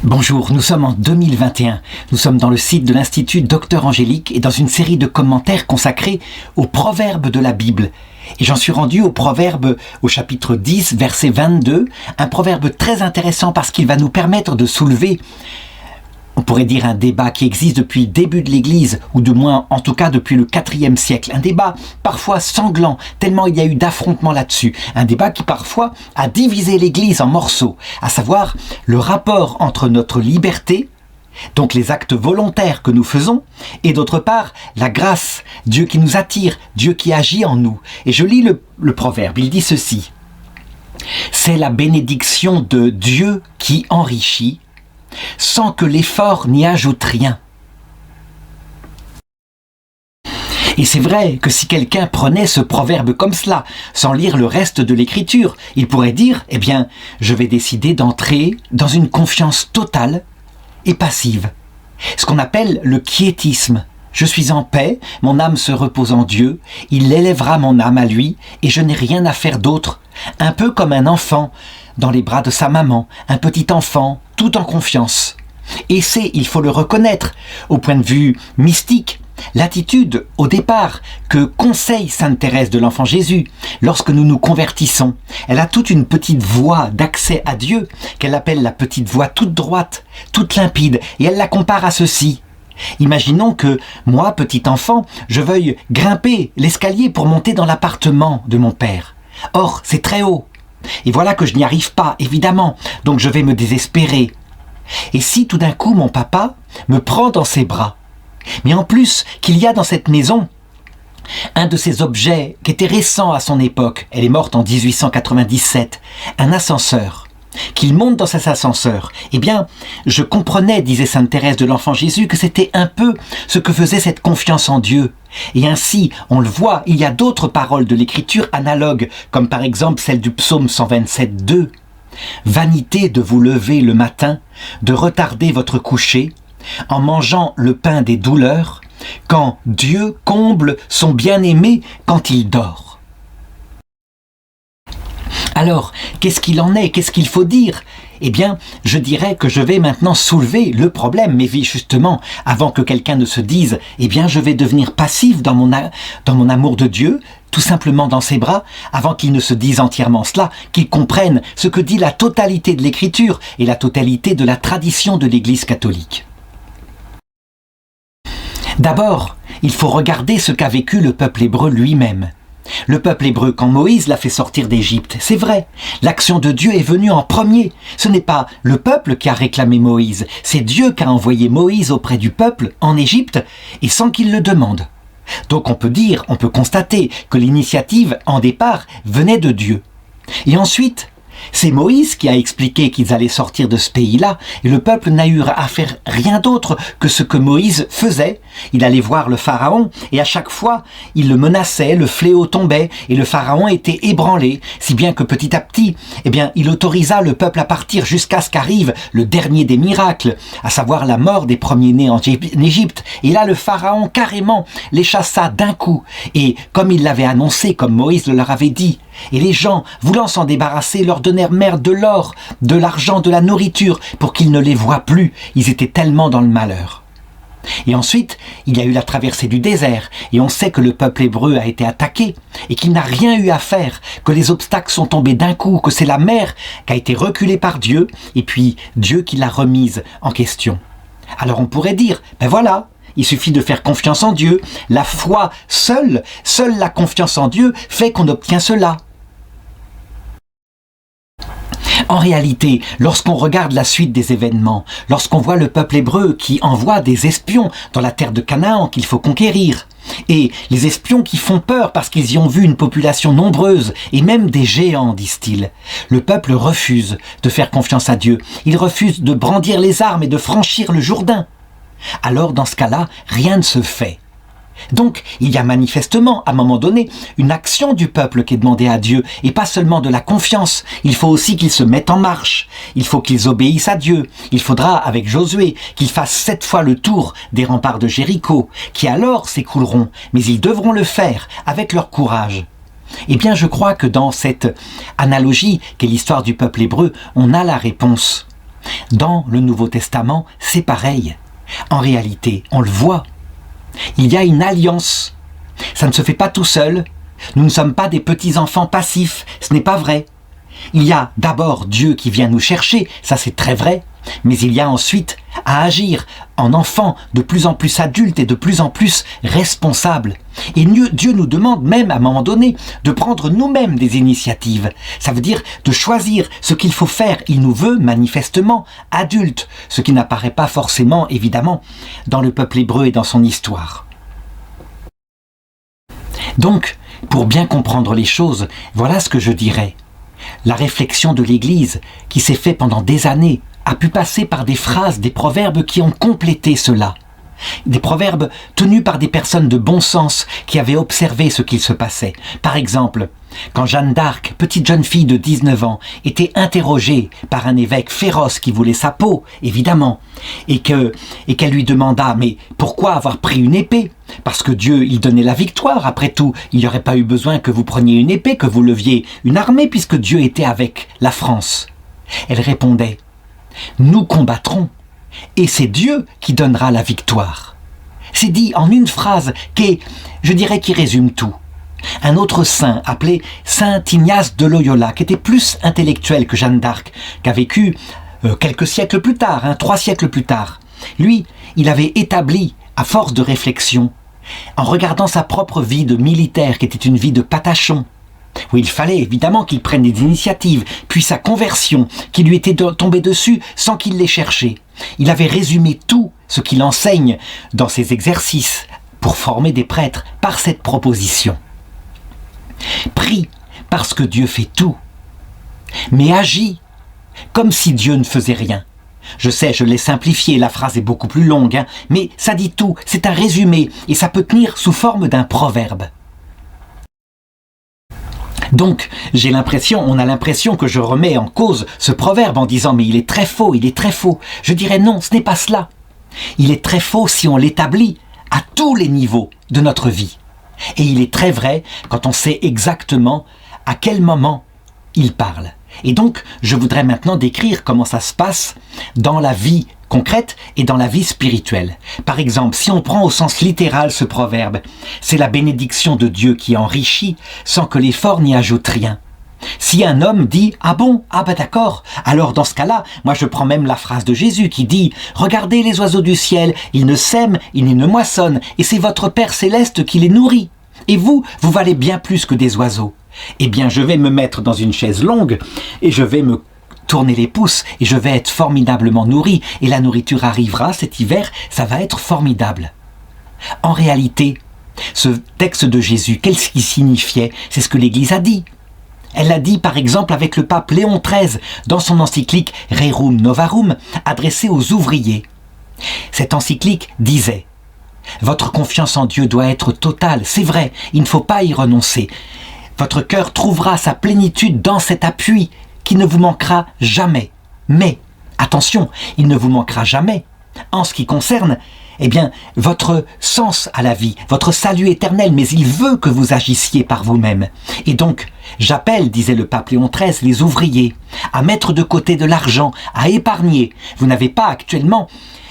Bonjour, nous sommes en 2021. Nous sommes dans le site de l'Institut Docteur Angélique et dans une série de commentaires consacrés aux proverbes de la Bible. Et j'en suis rendu au proverbe au chapitre 10, verset 22, un proverbe très intéressant parce qu'il va nous permettre de soulever, on pourrait dire, un débat qui existe depuis le début de l'Église, ou du moins en tout cas depuis le IVe siècle. Un débat parfois sanglant, tellement il y a eu d'affrontements là-dessus. Un débat qui parfois a divisé l'Église en morceaux, à savoir le rapport entre notre liberté, donc les actes volontaires que nous faisons, et d'autre part la grâce, Dieu qui nous attire, Dieu qui agit en nous. Et je lis le proverbe, il dit ceci: c'est la bénédiction de Dieu qui enrichit, sans que l'effort n'y ajoute rien. Et c'est vrai que si quelqu'un prenait ce proverbe comme cela, sans lire le reste de l'écriture, il pourrait dire, eh bien, je vais décider d'entrer dans une confiance totale et passive. Ce qu'on appelle le quiétisme. Je suis en paix, mon âme se repose en Dieu, il élèvera mon âme à lui, et je n'ai rien à faire d'autre. Un peu comme un enfant dans les bras de sa maman, un petit enfant, tout en confiance. Et c'est, il faut le reconnaître, au point de vue mystique, l'attitude, au départ, que conseille Sainte Thérèse de l'Enfant Jésus lorsque nous nous convertissons. Elle a toute une petite voie d'accès à Dieu, qu'elle appelle la petite voie toute droite, toute limpide, et elle la compare à ceci. Imaginons que, moi, petit enfant, je veuille grimper l'escalier pour monter dans l'appartement de mon père. Or, c'est très haut. Et voilà que je n'y arrive pas, évidemment, donc je vais me désespérer. Et si tout d'un coup mon papa me prend dans ses bras, mais en plus qu'il y a dans cette maison un de ces objets qui était récent à son époque, elle est morte en 1897, un ascenseur, qu'il monte dans cet ascenseur, eh bien, je comprenais, disait Sainte Thérèse de l'Enfant Jésus, que c'était un peu ce que faisait cette confiance en Dieu. Et ainsi, on le voit, il y a d'autres paroles de l'Écriture analogues, comme par exemple celle du psaume 127, 2. « Vanité de vous lever le matin, de retarder votre coucher, en mangeant le pain des douleurs, quand Dieu comble son bien-aimé quand il dort. » Alors, qu'est-ce qu'il en est? Qu'est-ce qu'il faut dire? Eh bien, je dirais que je vais maintenant soulever le problème, mais justement, avant que quelqu'un ne se dise « Eh bien, je vais devenir passif dans mon amour de Dieu », tout simplement dans ses bras, avant qu'il ne se dise entièrement cela, qu'il comprenne ce que dit la totalité de l'Écriture et la totalité de la tradition de l'Église catholique. D'abord, il faut regarder ce qu'a vécu le peuple hébreu lui-même. Le peuple hébreu, quand Moïse l'a fait sortir d'Égypte, c'est vrai, l'action de Dieu est venue en premier. Ce n'est pas le peuple qui a réclamé Moïse, c'est Dieu qui a envoyé Moïse auprès du peuple en Égypte et sans qu'il le demande. Donc on peut constater que l'initiative, en départ, venait de Dieu. Et ensuite, c'est Moïse qui a expliqué qu'ils allaient sortir de ce pays-là, et le peuple n'a eu à faire rien d'autre que ce que Moïse faisait. Il allait voir le pharaon, et à chaque fois, il le menaçait, le fléau tombait, et le pharaon était ébranlé, si bien que petit à petit, eh bien, il autorisa le peuple à partir jusqu'à ce qu'arrive le dernier des miracles, à savoir la mort des premiers-nés en Égypte. Et là, le pharaon carrément les chassa d'un coup, et comme il l'avait annoncé, comme Moïse le leur avait dit, et les gens, voulant s'en débarrasser, leur donnèrent de l'or, de l'argent, de la nourriture, pour qu'ils ne les voient plus. Ils étaient tellement dans le malheur. Et ensuite, il y a eu la traversée du désert, et on sait que le peuple hébreu a été attaqué, et qu'il n'a rien eu à faire, que les obstacles sont tombés d'un coup, que c'est la mer qui a été reculée par Dieu, et puis Dieu qui l'a remise en question. Alors on pourrait dire, ben voilà, il suffit de faire confiance en Dieu. La foi seule la confiance en Dieu fait qu'on obtient cela. En réalité, lorsqu'on regarde la suite des événements, lorsqu'on voit le peuple hébreu qui envoie des espions dans la terre de Canaan qu'il faut conquérir, et les espions qui font peur parce qu'ils y ont vu une population nombreuse, et même des géants, disent-ils, le peuple refuse de faire confiance à Dieu. Il refuse de brandir les armes et de franchir le Jourdain. Alors dans ce cas-là, rien ne se fait. Donc, il y a manifestement, à un moment donné, une action du peuple qui est demandée à Dieu, et pas seulement de la confiance. Il faut aussi qu'ils se mettent en marche. Il faut qu'ils obéissent à Dieu. Il faudra, avec Josué, qu'ils fassent 7 fois le tour des remparts de Jéricho, qui alors s'écrouleront, mais ils devront le faire avec leur courage. Eh bien, je crois que dans cette analogie qu'est l'histoire du peuple hébreu, on a la réponse. Dans le Nouveau Testament, c'est pareil. En réalité, on le voit. Il y a une alliance. Ça ne se fait pas tout seul. Nous ne sommes pas des petits-enfants passifs. Ce n'est pas vrai. Il y a d'abord Dieu qui vient nous chercher, ça c'est très vrai, mais il y a ensuite à agir en enfants de plus en plus adultes et de plus en plus responsables. Et Dieu nous demande même à un moment donné de prendre nous-mêmes des initiatives. Ça veut dire de choisir ce qu'il faut faire. Il nous veut manifestement adultes, ce qui n'apparaît pas forcément évidemment dans le peuple hébreu et dans son histoire. Donc, pour bien comprendre les choses, voilà ce que je dirais. La réflexion de l'Église, qui s'est faite pendant des années, a pu passer par des phrases, des proverbes qui ont complété cela. Des proverbes tenus par des personnes de bon sens qui avaient observé ce qu'il se passait. Par exemple, quand Jeanne d'Arc, petite jeune fille de 19 ans, était interrogée par un évêque féroce qui voulait sa peau, évidemment, et qu'elle lui demanda « Mais pourquoi avoir pris une épée ? Parce que Dieu, il donnait la victoire. Après tout, il n'y aurait pas eu besoin que vous preniez une épée, que vous leviez une armée, puisque Dieu était avec la France. » Elle répondait « Nous combattrons, et c'est Dieu qui donnera la victoire. » C'est dit en une phrase qui résume tout. Un autre saint appelé Saint Ignace de Loyola, qui était plus intellectuel que Jeanne d'Arc, qui a vécu quelques siècles plus tard, 3 siècles plus tard. Lui, il avait établi, à force de réflexion, en regardant sa propre vie de militaire, qui était une vie de patachon, où il fallait évidemment qu'il prenne des initiatives, puis sa conversion, qui lui était tombée dessus sans qu'il l'ait cherché. Il avait résumé tout ce qu'il enseigne dans ses exercices pour former des prêtres par cette proposition. Prie parce que Dieu fait tout, mais agis comme si Dieu ne faisait rien. Je sais, je l'ai simplifié, la phrase est beaucoup plus longue, mais ça dit tout, c'est un résumé, et ça peut tenir sous forme d'un proverbe. Donc, on a l'impression que je remets en cause ce proverbe en disant « mais il est très faux, il est très faux ». Je dirais non, ce n'est pas cela. Il est très faux si on l'établit à tous les niveaux de notre vie. Et il est très vrai quand on sait exactement à quel moment il parle. Et donc, je voudrais maintenant décrire comment ça se passe dans la vie concrète et dans la vie spirituelle. Par exemple, si on prend au sens littéral ce proverbe, c'est la bénédiction de Dieu qui enrichit sans que l'effort n'y ajoute rien. Si un homme dit « Ah bon, ah bah d'accord », alors dans ce cas-là, moi je prends même la phrase de Jésus qui dit « Regardez les oiseaux du ciel, ils ne sèment, ils ne moissonnent, et c'est votre Père céleste qui les nourrit. Et vous valez bien plus que des oiseaux. » Eh bien, je vais me mettre dans une chaise longue et je vais me tourner les pouces et je vais être formidablement nourri. Et la nourriture arrivera cet hiver, ça va être formidable. En réalité, ce texte de Jésus, qu'est-ce qu'il signifiait? C'est ce que l'Église a dit. Elle l'a dit par exemple avec le pape Léon XIII dans son encyclique Rerum Novarum adressée aux ouvriers. Cette encyclique disait « Votre confiance en Dieu doit être totale, c'est vrai, il ne faut pas y renoncer. Votre cœur trouvera sa plénitude dans cet appui qui ne vous manquera jamais. Mais, attention, il ne vous manquera jamais en ce qui concerne votre sens à la vie, votre salut éternel, mais il veut que vous agissiez par vous-même. Et donc, j'appelle, disait le pape Léon XIII, les ouvriers à mettre de côté de l'argent, à épargner. Vous n'avez pas actuellement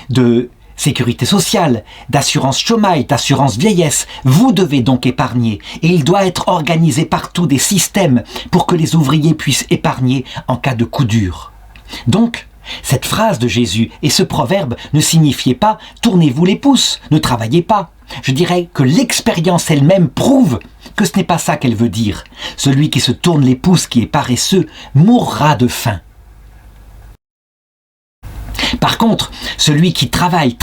de sécurité sociale, d'assurance chômage, d'assurance vieillesse. Vous devez donc épargner. Et il doit être organisé partout des systèmes pour que les ouvriers puissent épargner en cas de coup dur. Donc, cette phrase de Jésus et ce proverbe ne signifiaient pas « tournez-vous les pouces, ne travaillez pas ». Je dirais que l'expérience elle-même prouve que ce n'est pas ça qu'elle veut dire. Celui qui se tourne les pouces, qui est paresseux, mourra de faim. Par contre, celui qui travaille,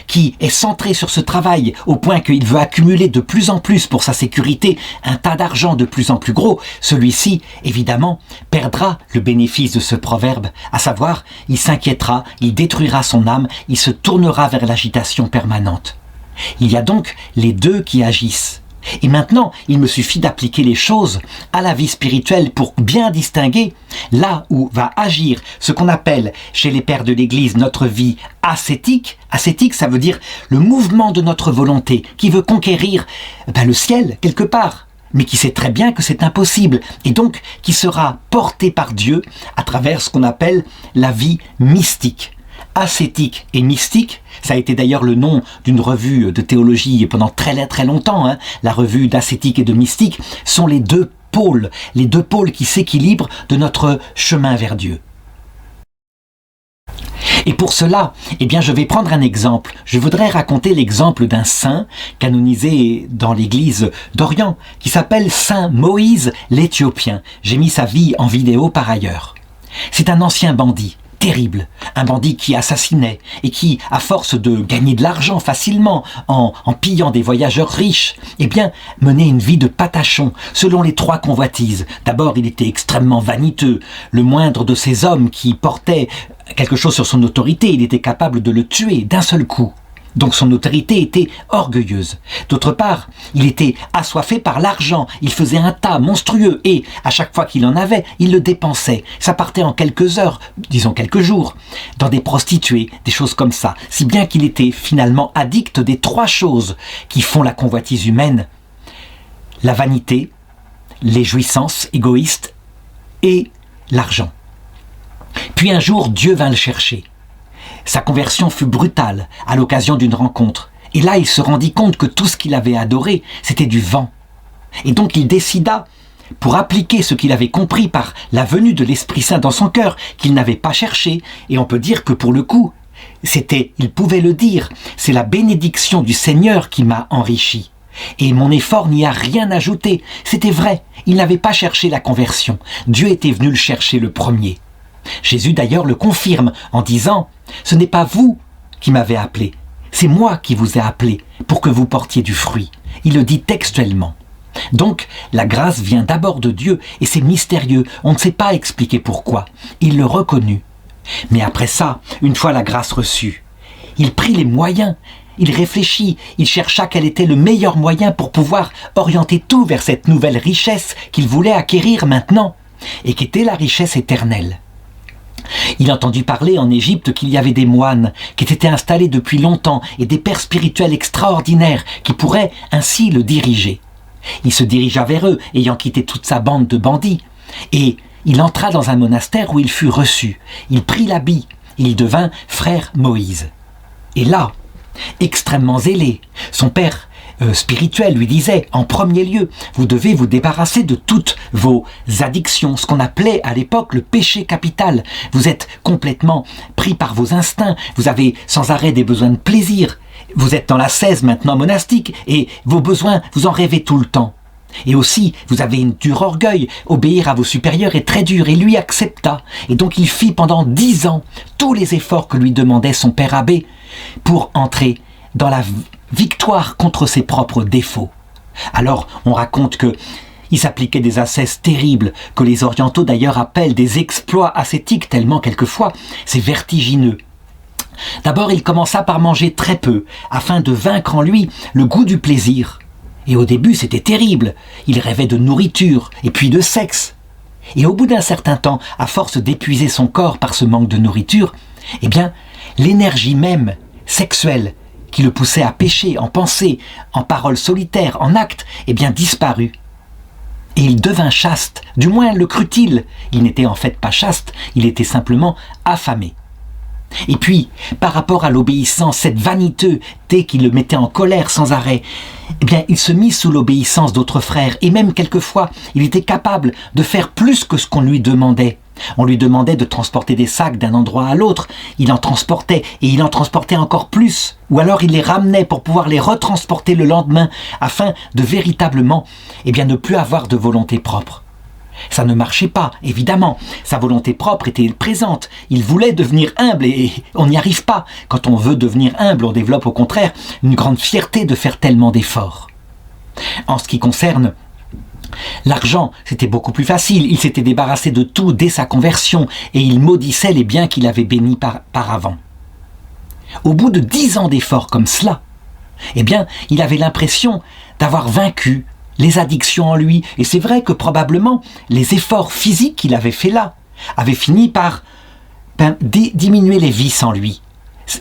qui est centré sur ce travail au point qu'il veut accumuler de plus en plus pour sa sécurité un tas d'argent de plus en plus gros, celui-ci, évidemment, perdra le bénéfice de ce proverbe, à savoir, il s'inquiétera, il détruira son âme, il se tournera vers l'agitation permanente. Il y a donc les deux qui agissent. Et maintenant, il me suffit d'appliquer les choses à la vie spirituelle pour bien distinguer là où va agir ce qu'on appelle chez les pères de l'Église notre vie ascétique. Ascétique, ça veut dire le mouvement de notre volonté qui veut conquérir le ciel quelque part. mais qui sait très bien que c'est impossible, et donc qui sera porté par Dieu à travers ce qu'on appelle la vie mystique. Ascétique et mystique, ça a été d'ailleurs le nom d'une revue de théologie pendant très longtemps, la revue d'ascétique et de mystique, sont les deux pôles qui s'équilibrent de notre chemin vers Dieu. Et pour cela, je vais prendre un exemple. Je voudrais raconter l'exemple d'un saint canonisé dans l'église d'Orient, qui s'appelle Saint Moïse l'Éthiopien. J'ai mis sa vie en vidéo par ailleurs. C'est un ancien bandit, terrible, un bandit qui assassinait et qui, à force de gagner de l'argent facilement en pillant des voyageurs riches, menait une vie de patachon selon les trois convoitises. D'abord, il était extrêmement vaniteux. Le moindre de ces hommes qui portait quelque chose sur son autorité, il était capable de le tuer d'un seul coup. Donc son autorité était orgueilleuse. D'autre part, il était assoiffé par l'argent. Il faisait un tas monstrueux et, à chaque fois qu'il en avait, il le dépensait. Ça partait en quelques heures, disons quelques jours, dans des prostituées, des choses comme ça. Si bien qu'il était finalement addict des trois choses qui font la convoitise humaine: la vanité, les jouissances égoïstes et l'argent. Puis un jour, Dieu vint le chercher. Sa conversion fut brutale à l'occasion d'une rencontre. Et là, il se rendit compte que tout ce qu'il avait adoré, c'était du vent. Et donc il décida, pour appliquer ce qu'il avait compris par la venue de l'Esprit Saint dans son cœur, qu'il n'avait pas cherché, et on peut dire que pour le coup, il pouvait le dire, c'est la bénédiction du Seigneur qui m'a enrichi. Et mon effort n'y a rien ajouté. C'était vrai, il n'avait pas cherché la conversion. Dieu était venu le chercher le premier. Jésus d'ailleurs le confirme en disant « Ce n'est pas vous qui m'avez appelé, c'est moi qui vous ai appelé pour que vous portiez du fruit. » Il le dit textuellement. Donc la grâce vient d'abord de Dieu et c'est mystérieux, on ne sait pas expliquer pourquoi. Il le reconnut. Mais après ça, une fois la grâce reçue, il prit les moyens, il réfléchit, il chercha quel était le meilleur moyen pour pouvoir orienter tout vers cette nouvelle richesse qu'il voulait acquérir maintenant et qui était la richesse éternelle. Il entendit parler en Égypte qu'il y avait des moines qui étaient installés depuis longtemps et des pères spirituels extraordinaires qui pourraient ainsi le diriger. Il se dirigea vers eux, ayant quitté toute sa bande de bandits, et il entra dans un monastère où il fut reçu. Il prit l'habit, il devint frère Moïse. Et là, extrêmement zélé, son père spirituel lui disait, en premier lieu, vous devez vous débarrasser de toutes vos addictions, ce qu'on appelait à l'époque le péché capital. Vous êtes complètement pris par vos instincts, vous avez sans arrêt des besoins de plaisir. Vous êtes dans l'ascèse maintenant monastique et vos besoins, vous en rêvez tout le temps. Et aussi, vous avez une dur orgueil, obéir à vos supérieurs est très dur, et lui accepta. Et donc il fit pendant 10 ans tous les efforts que lui demandait son père abbé pour entrer dans la victoire contre ses propres défauts. Alors, on raconte que il s'appliquait des ascèses terribles, que les orientaux d'ailleurs appellent des exploits ascétiques, tellement quelquefois c'est vertigineux. D'abord, il commença par manger très peu, afin de vaincre en lui le goût du plaisir. Et au début, c'était terrible. Il rêvait de nourriture, et puis de sexe. Et au bout d'un certain temps, à force d'épuiser son corps par ce manque de nourriture, l'énergie même sexuelle qui le poussait à pécher en pensée, en paroles solitaires, en actes, disparut. Et il devint chaste, du moins le crut-il. Il n'était en fait pas chaste, il était simplement affamé. Et puis, par rapport à l'obéissance, cette vanité qui le mettait en colère sans arrêt, il se mit sous l'obéissance d'autres frères, et même quelquefois, il était capable de faire plus que ce qu'on lui demandait. On lui demandait de transporter des sacs d'un endroit à l'autre, il en transportait, et il en transportait encore plus, ou alors il les ramenait pour pouvoir les retransporter le lendemain, afin de véritablement, ne plus avoir de volonté propre. Ça ne marchait pas, évidemment. Sa volonté propre était présente. Il voulait devenir humble et on n'y arrive pas. Quand on veut devenir humble, on développe au contraire une grande fierté de faire tellement d'efforts. En ce qui concerne l'argent, c'était beaucoup plus facile. Il s'était débarrassé de tout dès sa conversion et il maudissait les biens qu'il avait bénis par avant. Au bout de 10 ans d'efforts comme cela, il avait l'impression d'avoir vaincu les addictions en lui. Et c'est vrai que probablement les efforts physiques qu'il avait fait là avaient fini par diminuer les vices en lui.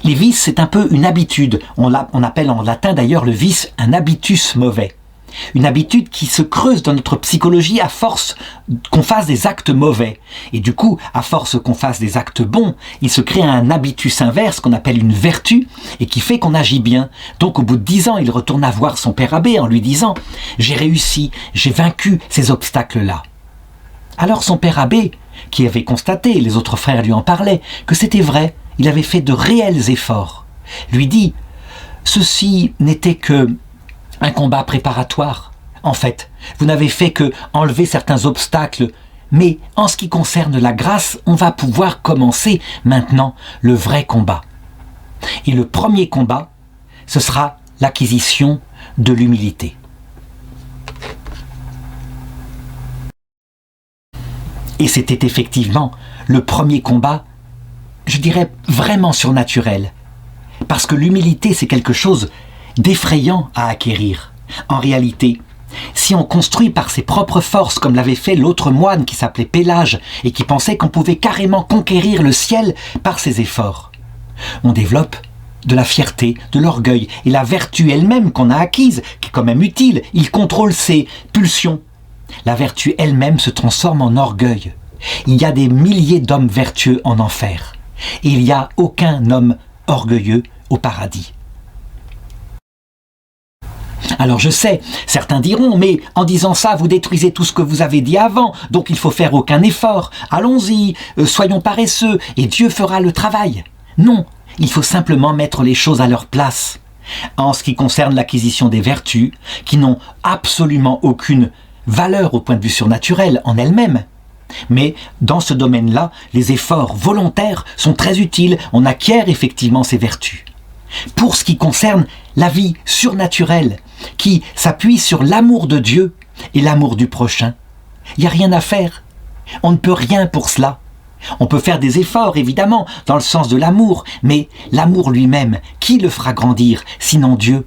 Les vices, c'est un peu une habitude. On appelle en latin d'ailleurs le vice un habitus mauvais. Une habitude qui se creuse dans notre psychologie à force qu'on fasse des actes mauvais. Et du coup, à force qu'on fasse des actes bons, il se crée un habitus inverse qu'on appelle une vertu et qui fait qu'on agit bien. Donc au bout de 10 ans, il retourna voir son père abbé en lui disant « J'ai réussi, j'ai vaincu ces obstacles-là ». Alors son père abbé, qui avait constaté, les autres frères lui en parlaient, que c'était vrai, il avait fait de réels efforts, lui dit « Ceci n'était que un combat préparatoire. En fait, vous n'avez fait que enlever certains obstacles, mais en ce qui concerne la grâce, on va pouvoir commencer maintenant le vrai combat. Et le premier combat, ce sera l'acquisition de l'humilité. » Et c'était effectivement le premier combat, je dirais vraiment surnaturel. Parce que l'humilité, c'est quelque chose d'effrayant à acquérir. En réalité, si on construit par ses propres forces, comme l'avait fait l'autre moine qui s'appelait Pélage et qui pensait qu'on pouvait carrément conquérir le ciel par ses efforts, on développe de la fierté, de l'orgueil et la vertu elle-même qu'on a acquise, qui est quand même utile. Il contrôle ses pulsions. La vertu elle-même se transforme en orgueil. Il y a des milliers d'hommes vertueux en enfer. Et il n'y a aucun homme orgueilleux au paradis. Alors je sais, certains diront, mais en disant ça, vous détruisez tout ce que vous avez dit avant, donc il faut faire aucun effort. Allons-y, soyons paresseux, et Dieu fera le travail. Non, il faut simplement mettre les choses à leur place. En ce qui concerne l'acquisition des vertus, qui n'ont absolument aucune valeur au point de vue surnaturel en elles-mêmes. Mais dans ce domaine-là, les efforts volontaires sont très utiles, on acquiert effectivement ces vertus. Pour ce qui concerne la vie surnaturelle, qui s'appuie sur l'amour de Dieu et l'amour du prochain, il n'y a rien à faire. On ne peut rien pour cela. On peut faire des efforts, évidemment, dans le sens de l'amour, mais l'amour lui-même, qui le fera grandir, sinon Dieu ?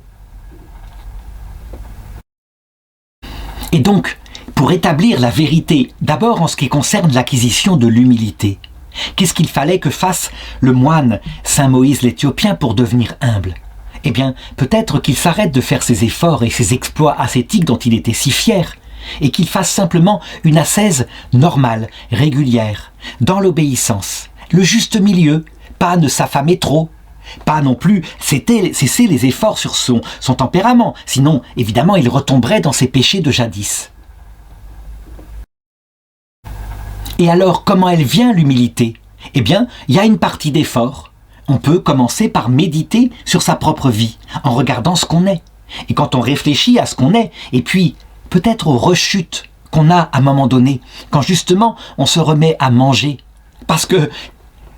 Et donc, pour établir la vérité, d'abord en ce qui concerne l'acquisition de l'humilité, qu'est-ce qu'il fallait que fasse le moine Saint Moïse l'Éthiopien pour devenir humble ? Eh bien, peut-être qu'il s'arrête de faire ses efforts et ses exploits ascétiques dont il était si fier, et qu'il fasse simplement une ascèse normale, régulière, dans l'obéissance, le juste milieu, pas ne s'affamer trop, pas non plus cesser les efforts sur son tempérament, sinon évidemment il retomberait dans ses péchés de jadis. Et alors, comment elle vient l'humilité ? Eh bien, il y a une partie d'effort. On peut commencer par méditer sur sa propre vie, en regardant ce qu'on est. Et quand on réfléchit à ce qu'on est, et puis peut-être aux rechutes qu'on a à un moment donné, quand justement on se remet à manger. Parce que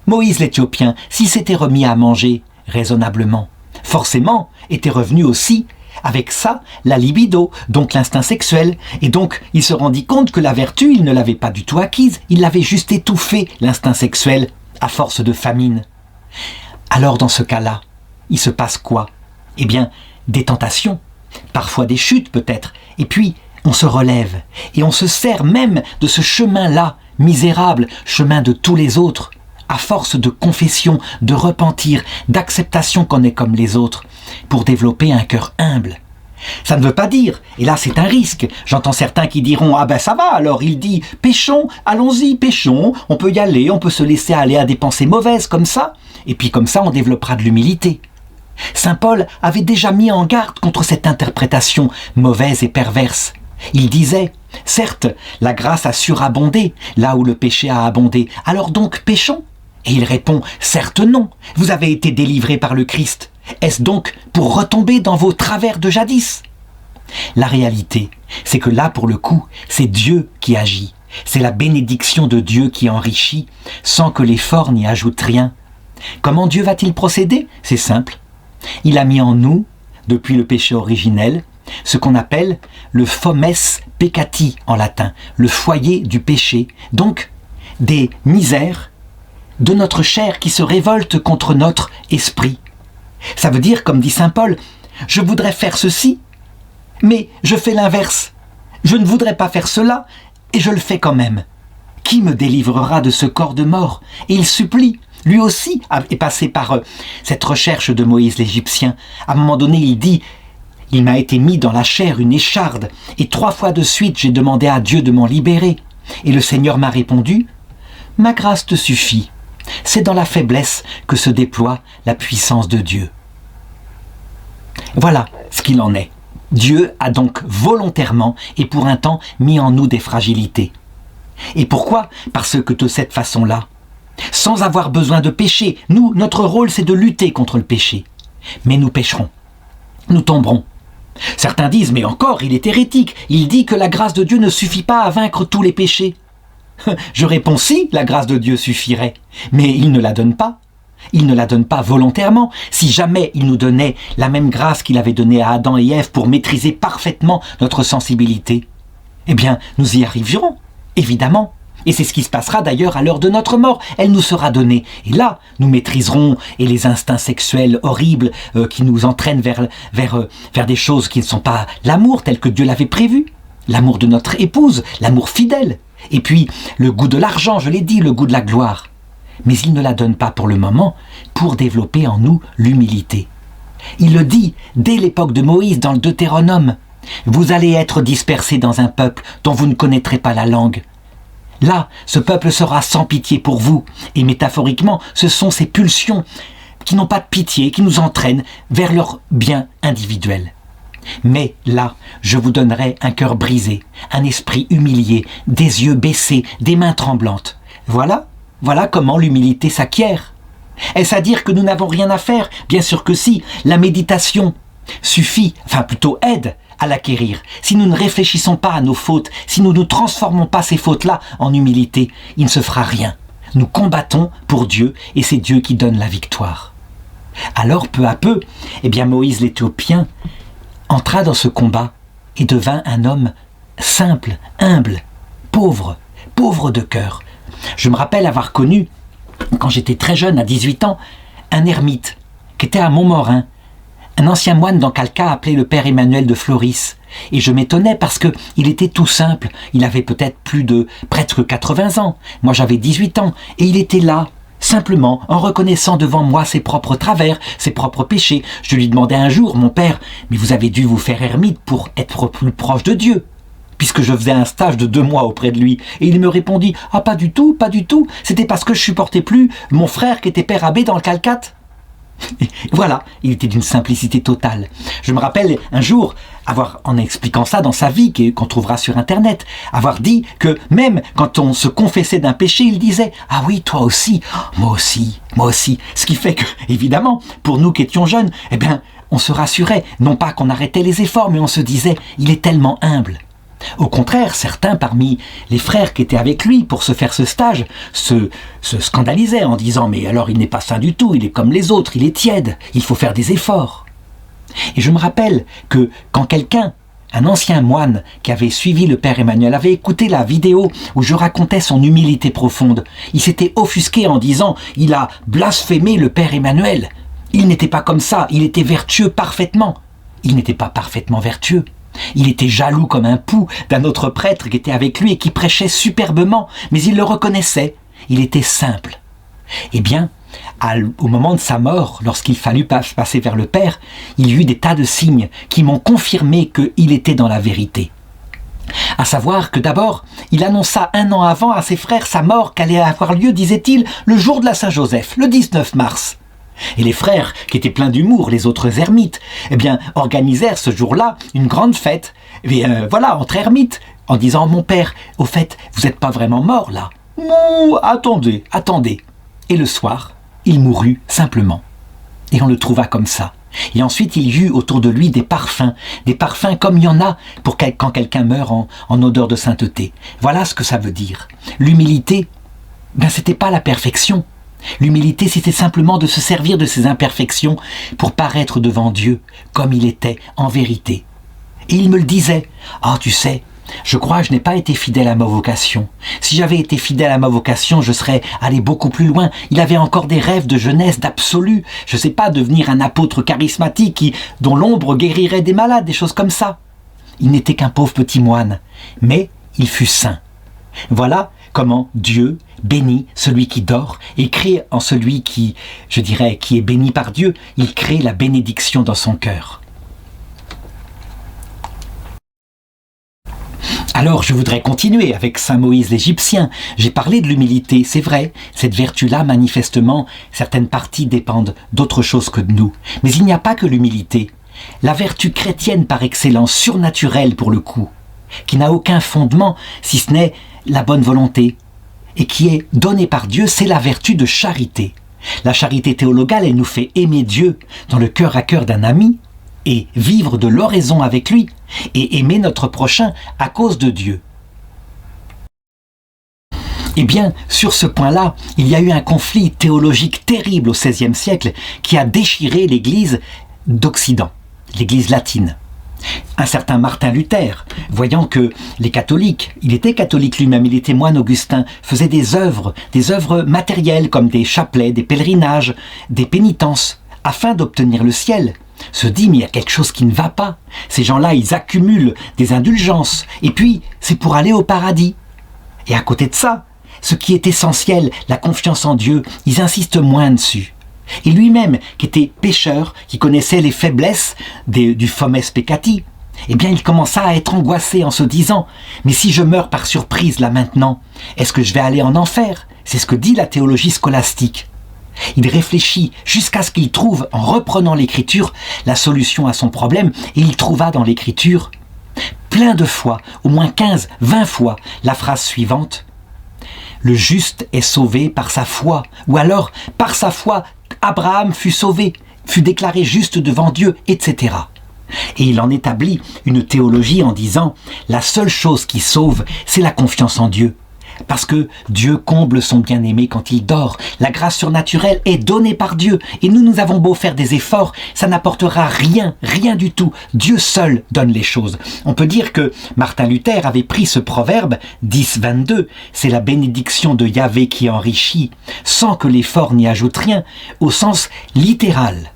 Moïse l'Éthiopien, s'il s'était remis à manger raisonnablement, forcément était revenu aussi avec ça la libido, donc l'instinct sexuel. Et donc il se rendit compte que la vertu, il ne l'avait pas du tout acquise, il l'avait juste étouffé, l'instinct sexuel, à force de famine. Alors dans ce cas-là, il se passe quoi ? Eh bien, des tentations, parfois des chutes peut-être, et puis on se relève, et on se sert même de ce chemin-là, misérable, chemin de tous les autres, à force de confession, de repentir, d'acceptation qu'on est comme les autres, pour développer un cœur humble. Ça ne veut pas dire, et là c'est un risque, j'entends certains qui diront « Ah ben ça va alors, il dit « Péchons, allons-y, péchons, on peut y aller, on peut se laisser aller à des pensées mauvaises comme ça, et puis comme ça on développera de l'humilité. » Saint Paul avait déjà mis en garde contre cette interprétation mauvaise et perverse. Il disait « Certes, la grâce a surabondé, là où le péché a abondé, alors donc péchons ?» Et il répond « Certes non, vous avez été délivrés par le Christ. Est-ce donc pour retomber dans vos travers de jadis ?» La réalité, c'est que là, pour le coup, c'est Dieu qui agit. C'est la bénédiction de Dieu qui enrichit, sans que l'effort n'y ajoute rien. Comment Dieu va-t-il procéder ? C'est simple. Il a mis en nous, depuis le péché originel, ce qu'on appelle le fomes peccati en latin, le foyer du péché, donc des misères de notre chair qui se révolte contre notre esprit. Ça veut dire, comme dit saint Paul, je voudrais faire ceci, mais je fais l'inverse. Je ne voudrais pas faire cela, et je le fais quand même. Qui me délivrera de ce corps de mort ? Et il supplie. Lui aussi est passé par cette recherche de Moïse l'Égyptien. À un moment donné, il dit, Il m'a été mis dans la chair une écharde, et 3 fois de suite j'ai demandé à Dieu de m'en libérer. Et le Seigneur m'a répondu, « Ma grâce te suffit. C'est dans la faiblesse que se déploie la puissance de Dieu. » Voilà ce qu'il en est. Dieu a donc volontairement et pour un temps mis en nous des fragilités. Et pourquoi? Parce que de cette façon-là, sans avoir besoin de pécher, nous, notre rôle c'est de lutter contre le péché. Mais nous pécherons, nous tomberons. Certains disent, mais encore, il est hérétique, il dit que la grâce de Dieu ne suffit pas à vaincre tous les péchés. Je réponds si, la grâce de Dieu suffirait, mais il ne la donne pas. Il ne la donne pas volontairement. Si jamais il nous donnait la même grâce qu'il avait donnée à Adam et Ève pour maîtriser parfaitement notre sensibilité, eh bien, nous y arriverons, évidemment. Et c'est ce qui se passera d'ailleurs à l'heure de notre mort. Elle nous sera donnée. Et là, nous maîtriserons et les instincts sexuels horribles qui nous entraînent vers des choses qui ne sont pas l'amour tel que Dieu l'avait prévu. L'amour de notre épouse, l'amour fidèle. Et puis, le goût de l'argent, je l'ai dit, le goût de la gloire. Mais il ne la donne pas pour le moment, pour développer en nous l'humilité. Il le dit dès l'époque de Moïse dans le Deutéronome. Vous allez être dispersés dans un peuple dont vous ne connaîtrez pas la langue. Là, ce peuple sera sans pitié pour vous. Et métaphoriquement, ce sont ces pulsions qui n'ont pas de pitié, qui nous entraînent vers leur bien individuel. Mais là, je vous donnerai un cœur brisé, un esprit humilié, des yeux baissés, des mains tremblantes. Voilà comment l'humilité s'acquiert. Est-ce à dire que nous n'avons rien à faire? Bien sûr que si. La méditation suffit, enfin plutôt aide à l'acquérir. Si nous ne réfléchissons pas à nos fautes, si nous ne transformons pas ces fautes-là en humilité, il ne se fera rien. Nous combattons pour Dieu et c'est Dieu qui donne la victoire. Alors peu à peu, Moïse l'Éthiopien entra dans ce combat et devint un homme simple, humble, pauvre de cœur. Je me rappelle avoir connu, quand j'étais très jeune, à 18 ans, un ermite qui était à Montmorin, un ancien moine d'Ancalca appelé le Père Emmanuel de Floris. Et je m'étonnais parce qu'il était tout simple. Il avait peut-être presque 80 ans. Moi j'avais 18 ans. Et il était là, simplement, en reconnaissant devant moi ses propres travers, ses propres péchés. Je lui demandais un jour, mon père, mais vous avez dû vous faire ermite pour être plus proche de Dieu, puisque je faisais un stage de 2 mois auprès de lui. Et il me répondit, ah pas du tout, c'était parce que je supportais plus mon frère qui était père abbé dans le Calcate. Voilà, il était d'une simplicité totale. Je me rappelle un jour, en expliquant ça dans sa vie, qu'on trouvera sur internet, avoir dit que même quand on se confessait d'un péché, il disait « Ah oui, toi aussi, moi aussi ». Ce qui fait que, évidemment, pour nous qui étions jeunes, on se rassurait, non pas qu'on arrêtait les efforts, mais on se disait « Il est tellement humble ». Au contraire, certains parmi les frères qui étaient avec lui pour se faire ce stage se scandalisaient en disant « Mais alors il n'est pas saint du tout, il est comme les autres, il est tiède, il faut faire des efforts ». Et je me rappelle que quand quelqu'un, un ancien moine qui avait suivi le Père Emmanuel, avait écouté la vidéo où je racontais son humilité profonde, il s'était offusqué en disant « Il a blasphémé le Père Emmanuel, il n'était pas comme ça, il était vertueux parfaitement ». Il n'était pas parfaitement vertueux. Il était jaloux comme un pou d'un autre prêtre qui était avec lui et qui prêchait superbement, mais il le reconnaissait, il était simple. Au moment de sa mort, lorsqu'il fallut passer vers le Père, il y eut des tas de signes qui m'ont confirmé qu'il était dans la vérité. À savoir que d'abord, il annonça 1 an avant à ses frères sa mort qu'allait avoir lieu, disait-il, le jour de la Saint-Joseph, le 19 mars. Et les frères, qui étaient pleins d'humour, les autres ermites, organisèrent ce jour-là une grande fête, entre ermites, en disant « Mon père, au fait, vous n'êtes pas vraiment mort là ?»« Non, attendez. » Et le soir, il mourut simplement. Et on le trouva comme ça. Et ensuite, il y eut autour de lui des parfums comme il y en a quand quelqu'un meurt en odeur de sainteté. Voilà ce que ça veut dire. L'humilité, c'était pas la perfection. L'humilité, c'était simplement de se servir de ses imperfections pour paraître devant Dieu comme il était en vérité. Et il me le disait, « Ah, tu sais, je crois que je n'ai pas été fidèle à ma vocation. Si j'avais été fidèle à ma vocation, je serais allé beaucoup plus loin. Il avait encore des rêves de jeunesse, d'absolu. Je ne sais pas, devenir un apôtre charismatique dont l'ombre guérirait des malades, des choses comme ça. Il n'était qu'un pauvre petit moine, mais il fut saint. Voilà comment Dieu bénit celui qui dort et crée en celui qui est béni par Dieu, il crée la bénédiction dans son cœur. Alors je voudrais continuer avec Saint Moïse l'Égyptien. J'ai parlé de l'humilité, c'est vrai. Cette vertu-là, manifestement, certaines parties dépendent d'autre chose que de nous. Mais il n'y a pas que l'humilité. La vertu chrétienne par excellence, surnaturelle pour le coup, qui n'a aucun fondement si ce n'est la bonne volonté, et qui est donnée par Dieu, c'est la vertu de charité. La charité théologale, elle nous fait aimer Dieu dans le cœur à cœur d'un ami, et vivre de l'oraison avec lui, et aimer notre prochain à cause de Dieu. Eh bien, sur ce point-là, il y a eu un conflit théologique terrible au XVIe siècle qui a déchiré l'Église d'Occident, l'Église latine. Un certain Martin Luther, voyant que les catholiques, il était catholique lui-même, il était moine augustin, faisaient des œuvres matérielles comme des chapelets, des pèlerinages, des pénitences, afin d'obtenir le ciel, se dit mais il y a quelque chose qui ne va pas. Ces gens-là, ils accumulent des indulgences, et puis c'est pour aller au paradis. Et à côté de ça, ce qui est essentiel, la confiance en Dieu, ils insistent moins dessus. Et lui-même, qui était pécheur, qui connaissait les faiblesses du fomes peccati, eh bien il commença à être angoissé en se disant « Mais si je meurs par surprise là maintenant, est-ce que je vais aller en enfer ?» C'est ce que dit la théologie scolastique. Il réfléchit jusqu'à ce qu'il trouve, en reprenant l'écriture, la solution à son problème, et il trouva dans l'écriture plein de fois, au moins 15, 20 fois, la phrase suivante « Le juste est sauvé par sa foi » ou alors « Par sa foi, Abraham fut sauvé, fut déclaré juste devant Dieu, etc. » Et il en établit une théologie en disant « La seule chose qui sauve, c'est la confiance en Dieu. » Parce que Dieu comble son bien-aimé quand il dort. La grâce surnaturelle est donnée par Dieu. Et nous avons beau faire des efforts, ça n'apportera rien, rien du tout. Dieu seul donne les choses. On peut dire que Martin Luther avait pris ce proverbe 10-22, c'est la bénédiction de Yahvé qui enrichit, sans que l'effort n'y ajoute rien, au sens littéral.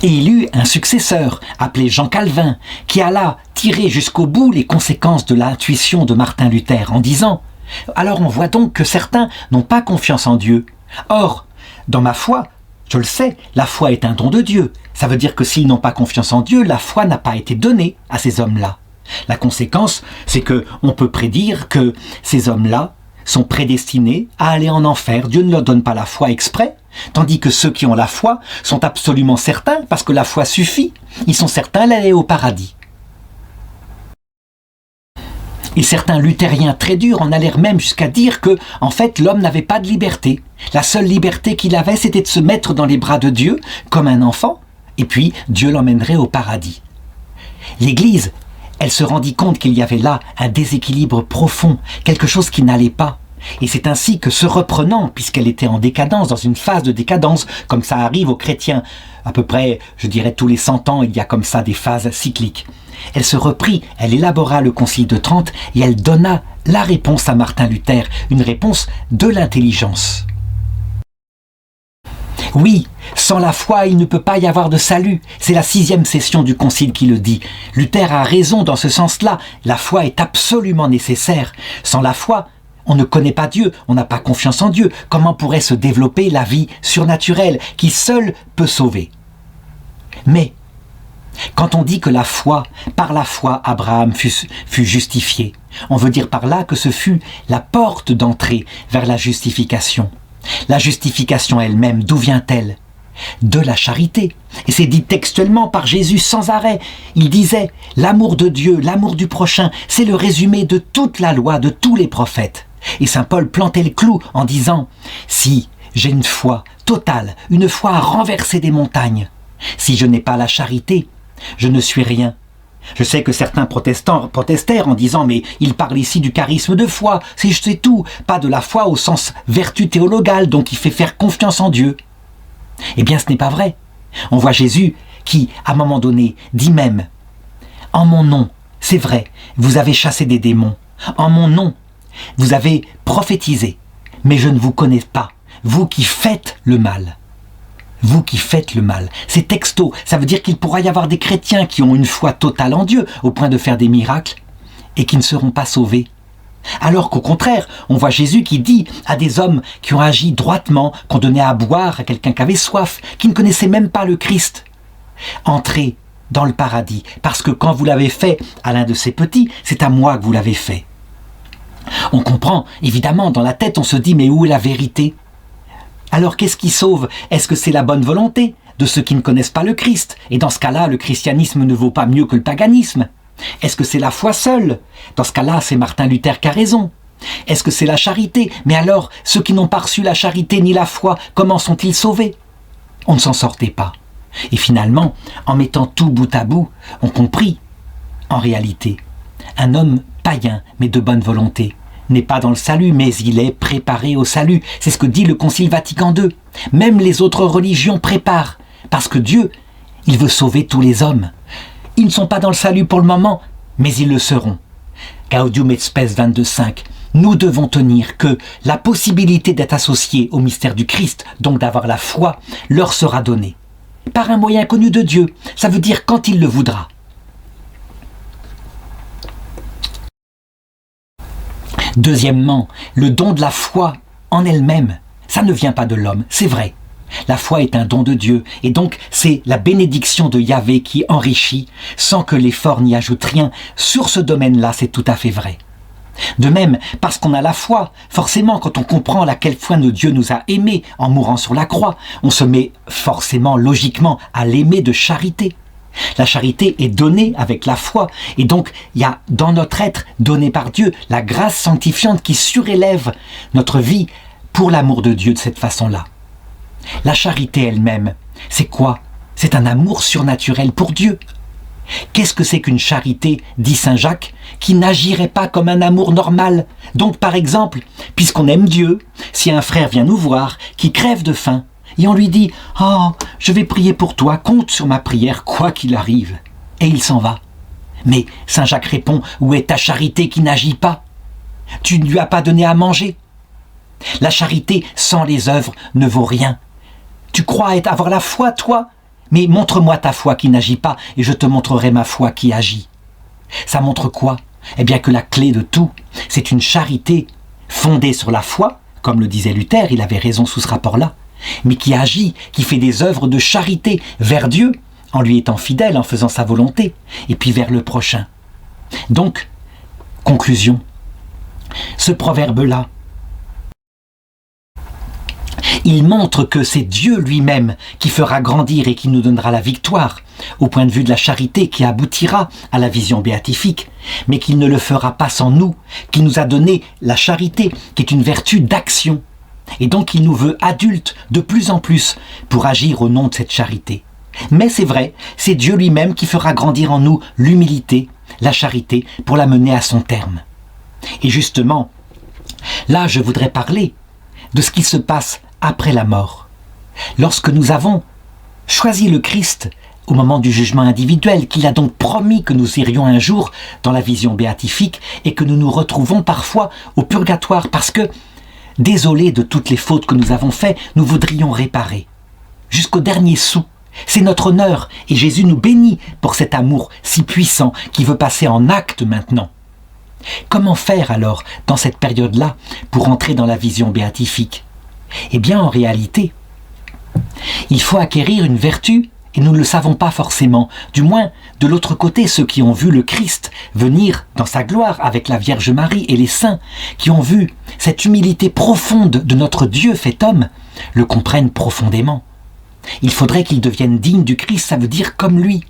Et il eut un successeur, appelé Jean Calvin, qui alla tirer jusqu'au bout les conséquences de l'intuition de Martin Luther en disant « Alors on voit donc que certains n'ont pas confiance en Dieu. Or, dans ma foi, je le sais, la foi est un don de Dieu. Ça veut dire que s'ils n'ont pas confiance en Dieu, la foi n'a pas été donnée à ces hommes-là. La conséquence, c'est que on peut prédire que ces hommes-là sont prédestinés à aller en enfer. Dieu ne leur donne pas la foi exprès. Tandis que ceux qui ont la foi sont absolument certains, parce que la foi suffit, ils sont certains d'aller au paradis. Et certains luthériens très durs en allèrent même jusqu'à dire que, en fait, l'homme n'avait pas de liberté. La seule liberté qu'il avait, c'était de se mettre dans les bras de Dieu, comme un enfant, et puis Dieu l'emmènerait au paradis. L'Église, elle se rendit compte qu'il y avait là un déséquilibre profond, quelque chose qui n'allait pas. Et c'est ainsi que, se reprenant, puisqu'elle était en décadence, dans une phase de décadence, comme ça arrive aux chrétiens, à peu près, je dirais, tous les 100 ans, il y a comme ça des phases cycliques. Elle se reprit, elle élabora le Concile de Trente, et elle donna la réponse à Martin Luther, une réponse de l'intelligence. Oui, sans la foi, il ne peut pas y avoir de salut. C'est la 6e session du Concile qui le dit. Luther a raison dans ce sens-là. La foi est absolument nécessaire. Sans la foi, on ne connaît pas Dieu, on n'a pas confiance en Dieu. Comment pourrait se développer la vie surnaturelle qui seule peut sauver? Mais, quand on dit que la foi, par la foi, Abraham fut justifié, on veut dire par là que ce fut la porte d'entrée vers la justification. La justification elle-même, d'où vient-elle? De la charité. Et c'est dit textuellement par Jésus sans arrêt. Il disait, l'amour de Dieu, l'amour du prochain, c'est le résumé de toute la loi, de tous les prophètes. Et saint Paul plantait le clou en disant, si j'ai une foi totale, une foi à renverser des montagnes, si je n'ai pas la charité, je ne suis rien. Je sais que certains protestants protestèrent en disant « Mais il parle ici du charisme de foi, c'est tout, pas de la foi au sens vertu théologale, donc il fait faire confiance en Dieu. » Eh bien, ce n'est pas vrai. On voit Jésus qui, à un moment donné, dit même « En mon nom, c'est vrai, vous avez chassé des démons. En mon nom, vous avez prophétisé, mais je ne vous connais pas, vous qui faites le mal. » Vous qui faites le mal. C'est texto. Ça veut dire qu'il pourra y avoir des chrétiens qui ont une foi totale en Dieu, au point de faire des miracles, et qui ne seront pas sauvés. Alors qu'au contraire, on voit Jésus qui dit à des hommes qui ont agi droitement, qu'on donnait à boire à quelqu'un qui avait soif, qui ne connaissait même pas le Christ, « Entrez dans le paradis, parce que quand vous l'avez fait à l'un de ces petits, c'est à moi que vous l'avez fait. On comprend, évidemment, dans la tête, on se dit, mais où est la vérité? Alors qu'est-ce qui sauve? Est-ce que c'est la bonne volonté de ceux qui ne connaissent pas le Christ? Et dans ce cas-là, le christianisme ne vaut pas mieux que le paganisme. Est-ce que c'est la foi seule? Dans ce cas-là, c'est Martin Luther qui a raison. Est-ce que c'est la charité? Mais alors, ceux qui n'ont pas reçu la charité ni la foi, comment sont-ils sauvés? On ne s'en sortait pas. Et finalement, en mettant tout bout à bout, on comprit, en réalité, un homme païen, mais de bonne volonté, n'est pas dans le salut, mais il est préparé au salut. C'est ce que dit le Concile Vatican II. Même les autres religions préparent, parce que Dieu, il veut sauver tous les hommes. Ils ne sont pas dans le salut pour le moment, mais ils le seront. Gaudium et Spes 22.5. Nous devons tenir que la possibilité d'être associés au mystère du Christ, donc d'avoir la foi, leur sera donnée. Par un moyen connu de Dieu, ça veut dire quand il le voudra. Deuxièmement, le don de la foi en elle-même, ça ne vient pas de l'homme, c'est vrai. La foi est un don de Dieu, et donc c'est la bénédiction de Yahvé qui enrichit, sans que l'effort n'y ajoute rien. Sur ce domaine-là, c'est tout à fait vrai. De même, parce qu'on a la foi, forcément, quand on comprend à quel point Dieu nous a aimés en mourant sur la croix, on se met forcément, logiquement, à l'aimer de charité. La charité est donnée avec la foi, et donc il y a dans notre être donné par Dieu la grâce sanctifiante qui surélève notre vie pour l'amour de Dieu de cette façon-là. La charité elle-même, c'est quoi? C'est un amour surnaturel pour Dieu. Qu'est-ce que c'est qu'une charité, dit saint Jacques, qui n'agirait pas comme un amour normal? Donc par exemple, puisqu'on aime Dieu, si un frère vient nous voir, qui crève de faim, et on lui dit « Oh, je vais prier pour toi, compte sur ma prière, quoi qu'il arrive. » Et il s'en va. Mais saint Jacques répond « Où est ta charité qui n'agit pas? Tu ne lui as pas donné à manger. » La charité sans les œuvres ne vaut rien. Tu crois avoir la foi, toi? Mais montre-moi ta foi qui n'agit pas, et je te montrerai ma foi qui agit. Ça montre quoi? Eh bien que la clé de tout, c'est une charité fondée sur la foi, comme le disait Luther, il avait raison sous ce rapport-là, mais qui agit, qui fait des œuvres de charité vers Dieu, en lui étant fidèle, en faisant sa volonté, et puis vers le prochain. Donc, conclusion, ce proverbe-là, il montre que c'est Dieu lui-même qui fera grandir et qui nous donnera la victoire, au point de vue de la charité qui aboutira à la vision béatifique, mais qu'il ne le fera pas sans nous, qu'il nous a donné la charité, qui est une vertu d'action. Et donc il nous veut adultes de plus en plus pour agir au nom de cette charité. Mais c'est vrai, c'est Dieu lui-même qui fera grandir en nous l'humilité, la charité, pour la mener à son terme. Et justement, là je voudrais parler de ce qui se passe après la mort. Lorsque nous avons choisi le Christ au moment du jugement individuel, qu'il a donc promis que nous irions un jour dans la vision béatifique et que nous nous retrouvons parfois au purgatoire parce que, désolés de toutes les fautes que nous avons faites, nous voudrions réparer. Jusqu'au dernier sou. C'est notre honneur et Jésus nous bénit pour cet amour si puissant qui veut passer en acte maintenant. Comment faire alors dans cette période-là pour entrer dans la vision béatifique? Eh bien en réalité, il faut acquérir une vertu et nous ne le savons pas forcément. Du moins, de l'autre côté, ceux qui ont vu le Christ venir dans sa gloire avec la Vierge Marie et les saints, qui ont vu cette humilité profonde de notre Dieu fait homme, le comprennent profondément. Il faudrait qu'ils deviennent dignes du Christ, ça veut dire comme lui.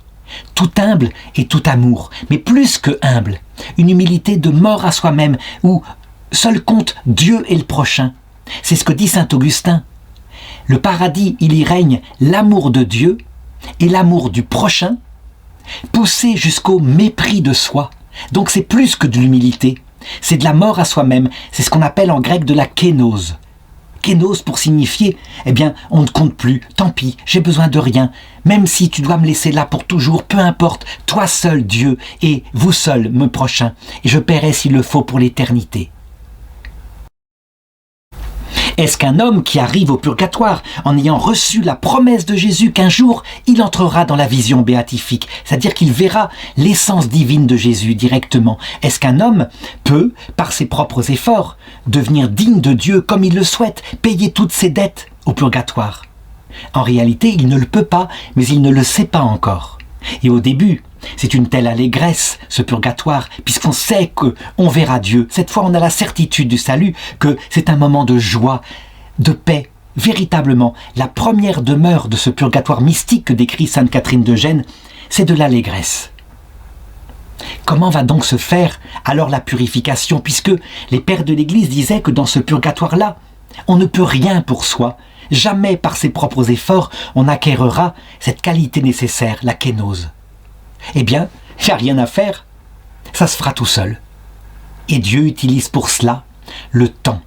Tout humble et tout amour, mais plus que humble. Une humilité de mort à soi-même, où seul compte Dieu et le prochain. C'est ce que dit saint Augustin. Le paradis, il y règne l'amour de Dieu et l'amour du prochain, poussé jusqu'au mépris de soi. Donc c'est plus que de l'humilité, c'est de la mort à soi-même. C'est ce qu'on appelle en grec de la kénose. Kénose pour signifier, eh bien, on ne compte plus, tant pis, j'ai besoin de rien. Même si tu dois me laisser là pour toujours, peu importe, toi seul Dieu et vous seul, mon prochain, et je paierai s'il le faut pour l'éternité. Est-ce qu'un homme qui arrive au purgatoire en ayant reçu la promesse de Jésus qu'un jour il entrera dans la vision béatifique, c'est-à-dire qu'il verra l'essence divine de Jésus directement? Est-ce qu'un homme peut, par ses propres efforts, devenir digne de Dieu comme il le souhaite, payer toutes ses dettes au purgatoire? En réalité, il ne le peut pas, mais il ne le sait pas encore. Et au début, c'est une telle allégresse, ce purgatoire, puisqu'on sait qu'on verra Dieu. Cette fois, on a la certitude du salut, que c'est un moment de joie, de paix. Véritablement, la première demeure de ce purgatoire mystique que décrit sainte Catherine de Gênes, c'est de l'allégresse. Comment va donc se faire alors la purification, puisque les pères de l'Église disaient que dans ce purgatoire-là, on ne peut rien pour soi. Jamais par ses propres efforts on acquérera cette qualité nécessaire, la kénose. Eh bien, il n'y a rien à faire, ça se fera tout seul. Et Dieu utilise pour cela le temps.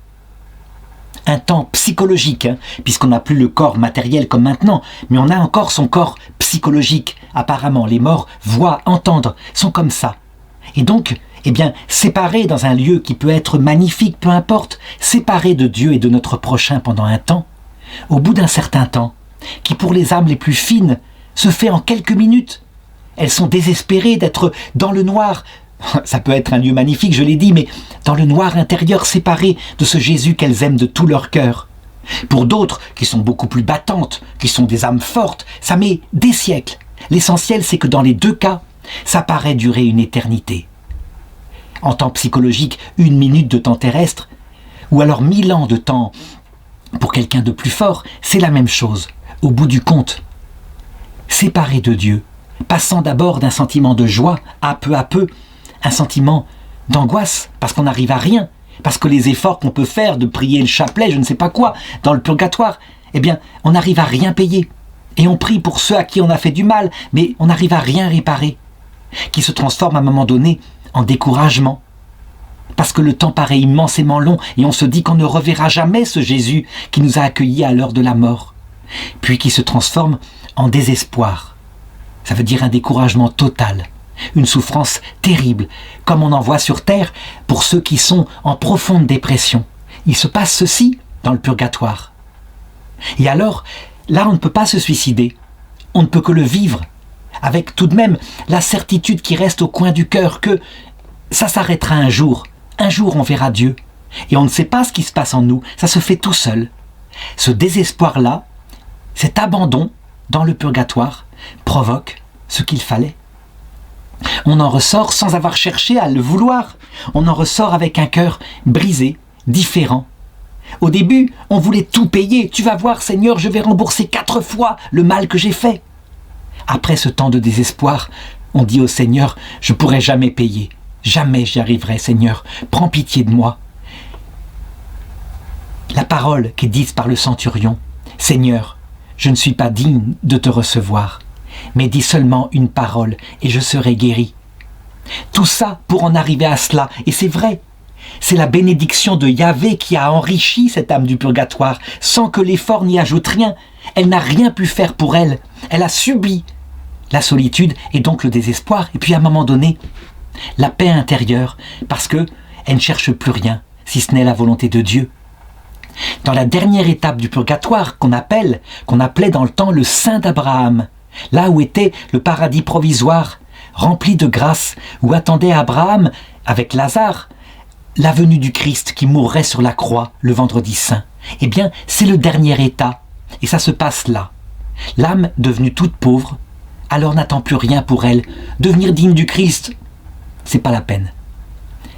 Un temps psychologique, puisqu'on n'a plus le corps matériel comme maintenant, mais on a encore son corps psychologique. Apparemment, les morts voient, entendent, sont comme ça. Et donc, eh bien, séparés dans un lieu qui peut être magnifique, peu importe, séparés de Dieu et de notre prochain pendant un temps, au bout d'un certain temps, qui pour les âmes les plus fines se fait en quelques minutes. Elles sont désespérées d'être dans le noir. Ça peut être un lieu magnifique, je l'ai dit, mais dans le noir intérieur séparé de ce Jésus qu'elles aiment de tout leur cœur. Pour d'autres, qui sont beaucoup plus battantes, qui sont des âmes fortes, ça met des siècles. L'essentiel, c'est que dans les deux cas, ça paraît durer une éternité. En temps psychologique, 1 minute de temps terrestre, ou alors 1000 ans de temps pour quelqu'un de plus fort, c'est la même chose, au bout du compte. Séparé de Dieu, passant d'abord d'un sentiment de joie à peu, un sentiment d'angoisse, parce qu'on n'arrive à rien, parce que les efforts qu'on peut faire de prier le chapelet, je ne sais pas quoi, dans le purgatoire, eh bien, on n'arrive à rien payer. Et on prie pour ceux à qui on a fait du mal, mais on n'arrive à rien réparer, qui se transforme à un moment donné en découragement. Parce que le temps paraît immensément long et on se dit qu'on ne reverra jamais ce Jésus qui nous a accueillis à l'heure de la mort. Puis qui se transforme en désespoir. Ça veut dire un découragement total, une souffrance terrible, comme on en voit sur terre pour ceux qui sont en profonde dépression. Il se passe ceci dans le purgatoire. Et alors, là on ne peut pas se suicider, on ne peut que le vivre, avec tout de même la certitude qui reste au coin du cœur que ça s'arrêtera un jour on verra Dieu, et on ne sait pas ce qui se passe en nous, ça se fait tout seul. Ce désespoir-là, cet abandon dans le purgatoire, provoque ce qu'il fallait. On en ressort sans avoir cherché à le vouloir, on en ressort avec un cœur brisé, différent. Au début, on voulait tout payer, tu vas voir Seigneur, je vais rembourser 4 fois le mal que j'ai fait. Après ce temps de désespoir, on dit au Seigneur, je ne pourrai jamais payer. Jamais j'y arriverai, Seigneur, prends pitié de moi. La parole qui est dite par le centurion, Seigneur, je ne suis pas digne de te recevoir, mais dis seulement une parole et je serai guéri. Tout ça pour en arriver à cela, et c'est vrai, c'est la bénédiction de Yahvé qui a enrichi cette âme du purgatoire, sans que l'effort n'y ajoute rien. Elle n'a rien pu faire pour elle, elle a subi la solitude et donc le désespoir, et puis à un moment donné, la paix intérieure, parce qu'elle ne cherche plus rien, si ce n'est la volonté de Dieu. Dans la dernière étape du purgatoire, qu'on appelait dans le temps le sein d'Abraham, là où était le paradis provisoire, rempli de grâce, où attendait Abraham, avec Lazare, la venue du Christ qui mourrait sur la croix le vendredi saint. Eh bien, c'est le dernier état, et ça se passe là. L'âme devenue toute pauvre, alors n'attend plus rien pour elle. Devenir digne du Christ, c'est pas la peine.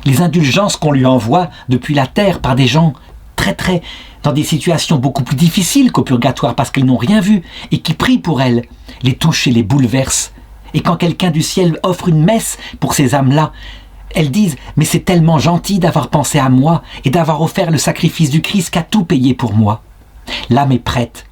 Les indulgences qu'on lui envoie depuis la terre par des gens très dans des situations beaucoup plus difficiles qu'au purgatoire parce qu'ils n'ont rien vu et qui prient pour elles, les touchent et les bouleversent. Et quand quelqu'un du ciel offre une messe pour ces âmes-là, elles disent « mais c'est tellement gentil d'avoir pensé à moi et d'avoir offert le sacrifice du Christ qui a tout payé pour moi. » L'âme est prête,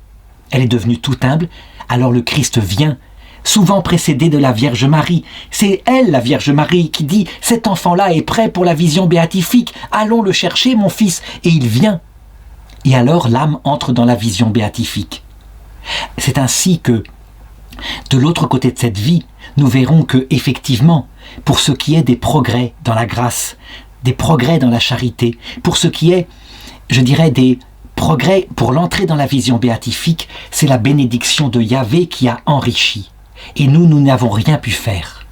elle est devenue tout humble, alors le Christ vient, souvent précédé de la Vierge Marie. C'est elle, la Vierge Marie, qui dit « cet enfant-là est prêt pour la vision béatifique, allons le chercher, mon fils !» Et il vient. Et alors l'âme entre dans la vision béatifique. C'est ainsi que, de l'autre côté de cette vie, nous verrons que, effectivement, pour ce qui est des progrès dans la grâce, des progrès dans la charité, pour ce qui est, je dirais, des progrès pour l'entrée dans la vision béatifique, c'est la bénédiction de Yahvé qui a enrichi. Et nous n'avons rien pu faire.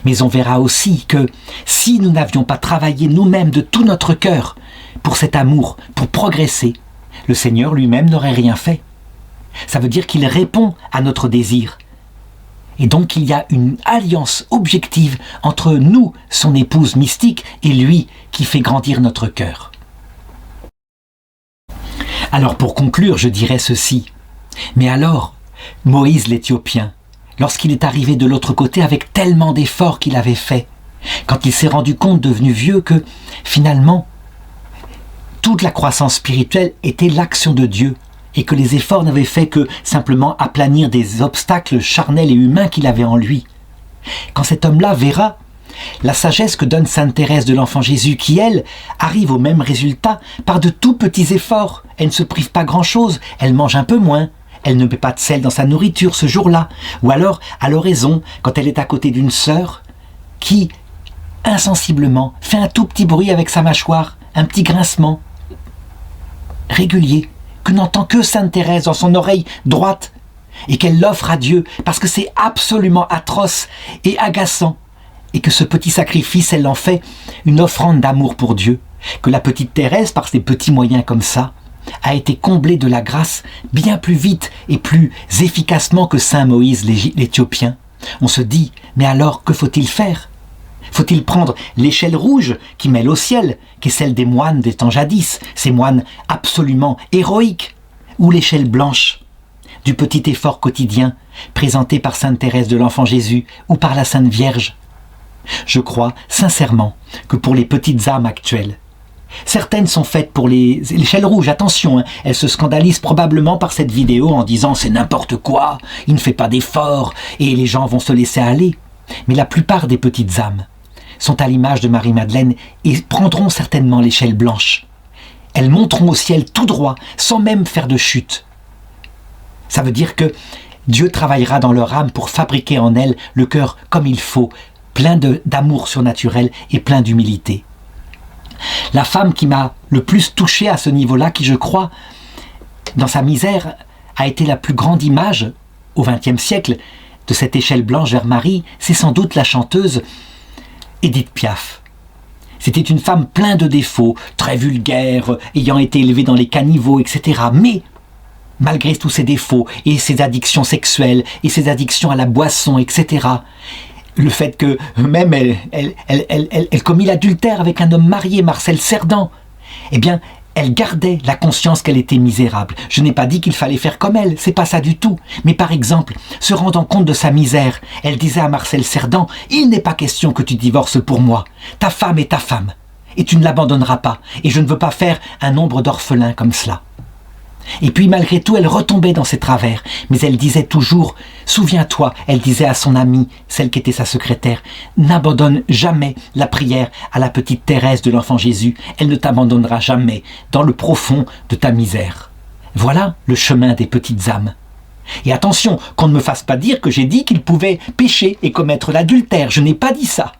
Mais on verra aussi que si nous n'avions pas travaillé nous-mêmes de tout notre cœur pour cet amour, pour progresser, le Seigneur lui-même n'aurait rien fait. Ça veut dire qu'il répond à notre désir. Et donc il y a une alliance objective entre nous, son épouse mystique, et lui qui fait grandir notre cœur. Alors pour conclure, je dirais ceci. Mais alors, Moïse l'Éthiopien, lorsqu'il est arrivé de l'autre côté avec tellement d'efforts qu'il avait fait, quand il s'est rendu compte, devenu vieux, que finalement, toute la croissance spirituelle était l'action de Dieu, et que les efforts n'avaient fait que simplement aplanir des obstacles charnels et humains qu'il avait en lui. Quand cet homme-là verra la sagesse que donne Sainte Thérèse de l'Enfant Jésus, qui, elle, arrive au même résultat par de tout petits efforts. Elle ne se prive pas grand-chose, elle mange un peu moins, elle ne met pas de sel dans sa nourriture ce jour-là. Ou alors, à l'oraison, quand elle est à côté d'une sœur qui, insensiblement, fait un tout petit bruit avec sa mâchoire, un petit grincement régulier, que n'entend que Sainte Thérèse dans son oreille droite, et qu'elle l'offre à Dieu, parce que c'est absolument atroce et agaçant, et que ce petit sacrifice, elle en fait une offrande d'amour pour Dieu, que la petite Thérèse, par ses petits moyens comme ça, a été comblée de la grâce bien plus vite et plus efficacement que Saint Moïse l'Éthiopien. On se dit, mais alors que faut-il faire ? Faut-il prendre l'échelle rouge qui mêle au ciel, qui est celle des moines des temps jadis, ces moines absolument héroïques, ou l'échelle blanche du petit effort quotidien présenté par Sainte Thérèse de l'Enfant Jésus ou par la Sainte Vierge ? Je crois sincèrement que pour les petites âmes actuelles, certaines sont faites pour l'échelle rouge, attention, elles se scandalisent probablement par cette vidéo en disant c'est n'importe quoi, il ne fait pas d'effort et les gens vont se laisser aller. Mais la plupart des petites âmes sont à l'image de Marie-Madeleine et prendront certainement l'échelle blanche. Elles monteront au ciel tout droit, sans même faire de chute. Ça veut dire que Dieu travaillera dans leur âme pour fabriquer en elles le cœur comme il faut, plein d'amour surnaturel et plein d'humilité. La femme qui m'a le plus touché à ce niveau-là, qui je crois, dans sa misère, a été la plus grande image, au XXe siècle, de cette échelle blanche vers Marie, c'est sans doute la chanteuse Édith Piaf. C'était une femme pleine de défauts, très vulgaire, ayant été élevée dans les caniveaux, etc. Mais, malgré tous ses défauts, et ses addictions sexuelles, et ses addictions à la boisson, etc., le fait que même elle commit l'adultère avec un homme marié, Marcel Cerdan, eh bien, elle gardait la conscience qu'elle était misérable. Je n'ai pas dit qu'il fallait faire comme elle, c'est pas ça du tout. Mais par exemple, se rendant compte de sa misère, elle disait à Marcel Cerdan, « Il n'est pas question que tu divorces pour moi. Ta femme est ta femme, et tu ne l'abandonneras pas, et je ne veux pas faire un nombre d'orphelins comme cela. » Et puis malgré tout, elle retombait dans ses travers, mais elle disait toujours, souviens-toi, elle disait à son amie, celle qui était sa secrétaire, n'abandonne jamais la prière à la petite Thérèse de l'Enfant Jésus, elle ne t'abandonnera jamais dans le profond de ta misère. Voilà le chemin des petites âmes. Et attention, qu'on ne me fasse pas dire que j'ai dit qu'il pouvait pécher et commettre l'adultère, je n'ai pas dit ça.